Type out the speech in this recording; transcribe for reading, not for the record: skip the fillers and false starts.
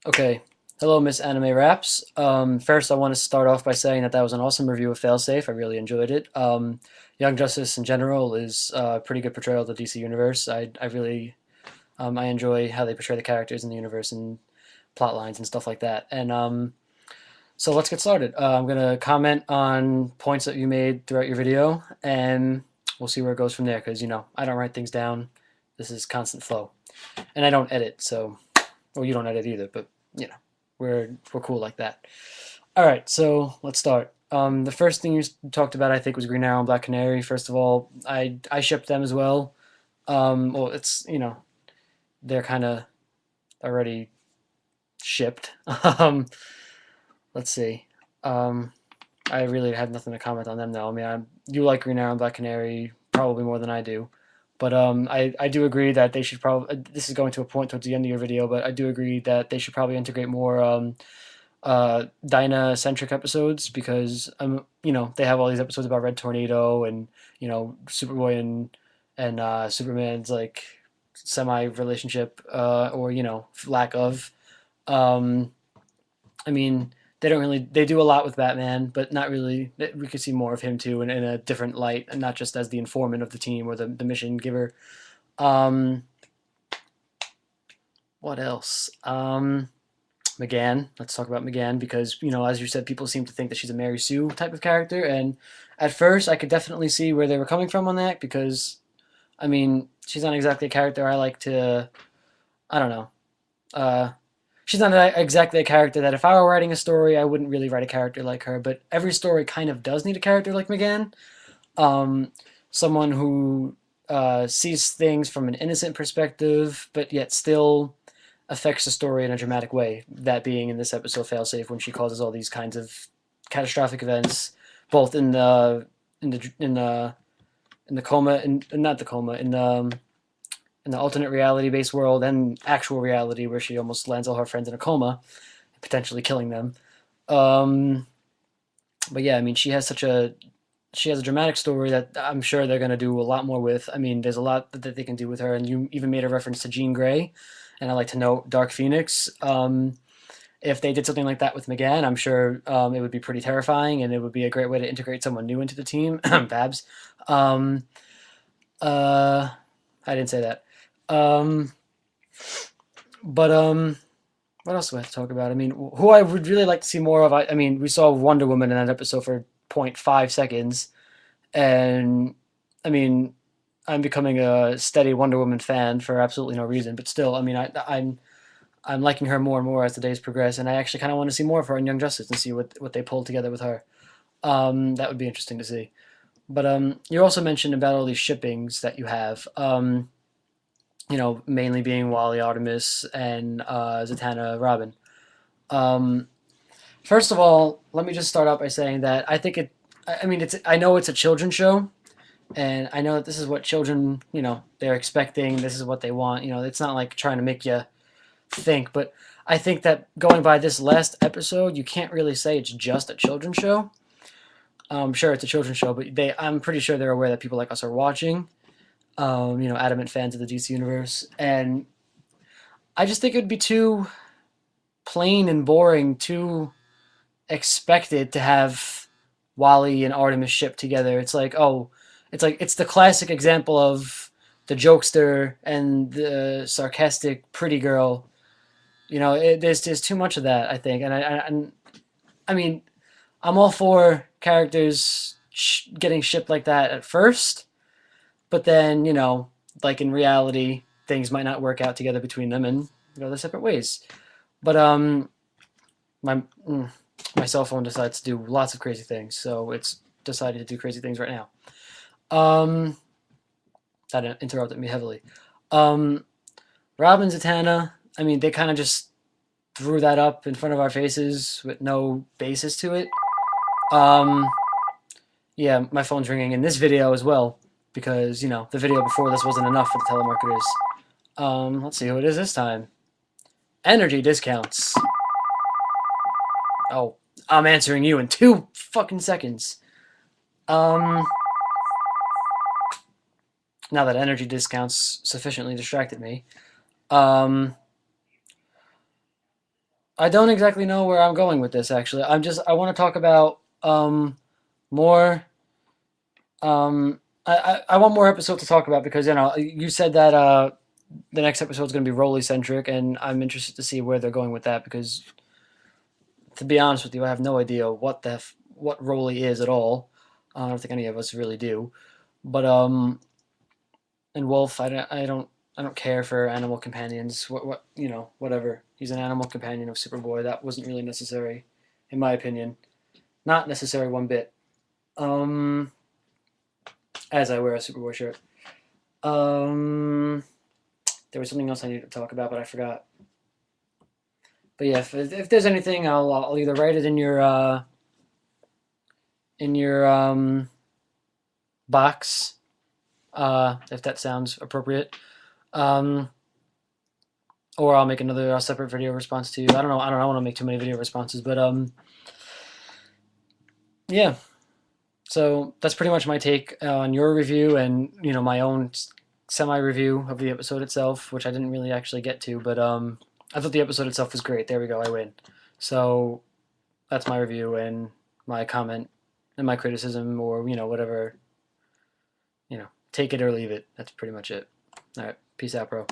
Okay. Hello, Miss Animeraps. First, I want to start off by saying that was an awesome review of Failsafe. I really enjoyed it. Young Justice in general is a pretty good portrayal of the DC universe. I really I enjoy how they portray the characters in the universe and plot lines and stuff like that. And so let's get started. I'm gonna comment on points that you made throughout your video, and we'll see where it goes from there. Because I don't write things down. This is constant flow, and I don't edit. So, well, you don't edit either, but you know we're cool like that. All right, so let's start. The first thing you talked about, I think, was Green Arrow and Black Canary. First of all, I shipped them as well. Well, it's they're kind of already shipped. Let's see. Um, I really have nothing to comment on them though. I mean, you like Green Arrow and Black Canary probably more than I do, but I do agree that they should probably. This is going to a point towards the end of your video, but I do agree that they should probably integrate more Dinah centric episodes because they have all these episodes about Red Tornado and Superboy and Superman's like semi relationship or lack of. Um, I mean, they don't really they do a lot with Batman, but not really. We could see more of him too in a different light, and not just as the informant of the team or the mission giver. Um, what else? McGann. Let's talk about McGann because as you said, people seem to think that she's a Mary Sue type of character, and at first I could definitely see where they were coming from on that because I mean she's not exactly a character I like to. I don't know. Uh, she's not exactly a character that if I were writing a story, I wouldn't really write a character like her. But every story kind of does need a character like McGann. Um, Someone who sees things from an innocent perspective, but yet still affects the story in a dramatic way. That being in this episode, Failsafe, when she causes all these kinds of catastrophic events, both in the coma, in not the coma, in the alternate reality based world and actual reality where she almost lands all her friends in a coma, potentially killing them. Um, but yeah, I mean, she has a dramatic story that I'm sure they're gonna do a lot more with. I mean, there's a lot that they can do with her, and you even made a reference to Jean Grey, and I like to note Dark Phoenix. If they did something like that with McGann, I'm sure it would be pretty terrifying, and it would be a great way to integrate someone new into the team. Babs. Um, uh, I didn't say that. Um, but what else do I have to talk about? I mean, who I would really like to see more of. I mean, we saw Wonder Woman in that episode for 0.5 seconds, and I mean, I'm becoming a steady Wonder Woman fan for absolutely no reason. But still, I mean, I'm liking her more and more as the days progress, and I actually kind of want to see more of her in Young Justice and see what they pull together with her. That would be interesting to see. But you also mentioned about all these shippings that you have. Mainly being Wally Artemis and Zatanna Robin. Um, First of all, let me just start out by saying that I think it. I mean, I know it's a children's show, and I know that this is what children, they're expecting. This is what they want. It's not like trying to make you think, but I think that going by this last episode, you can't really say it's just a children's show. Sure, it's a children's show, but I'm pretty sure they're aware that people like us are watching. Adamant fans of the DC universe, and I just think it would be too plain and boring, too expected to have Wally and Artemis ship together. It's the classic example of the jokester and the sarcastic pretty girl. There's too much of that, I think, I mean, I'm all for characters getting shipped like that at first, but then like in reality, things might not work out together between them, and their separate ways. But my mm, my cell phone decides to do lots of crazy things, so it's decided to do crazy things right now. Um, that interrupted me heavily. Um, Robin Zatanna, I mean, they kind of just threw that up in front of our faces with no basis to it. Um, yeah, my phone's ringing in this video as well because the video before this wasn't enough for the telemarketers. Let's see who it is this time. Energy discounts. Oh, I'm answering you in 2 fucking seconds. Um, Now that energy discounts sufficiently distracted me. Um, I don't exactly know where I'm going with this. Actually, I want to talk about more. I want more episodes to talk about because you said that the next episode is going to be Rolly centric, and I'm interested to see where they're going with that because, to be honest with you, I have no idea what Rolly is at all. I don't think any of us really do. But and Wolf, I don't care for animal companions. Whatever. He's an animal companion of Superboy. That wasn't really necessary, in my opinion. Not necessary one bit. Um, as I wear a Superboy shirt. Um, there was something else I needed to talk about, but I forgot. But yeah, if there's anything, I'll either write it in your box, if that sounds appropriate. Um, or I'll make another separate video response to you. I don't know. I don't want to make too many video responses, but yeah. So that's pretty much my take on your review, and my own semi review of the episode itself, which I didn't really actually get to, but I thought the episode itself was great. There we go. I win. So that's my review and my comment and my criticism, or whatever. Take it or leave it. That's pretty much it. All right. Peace out, bro.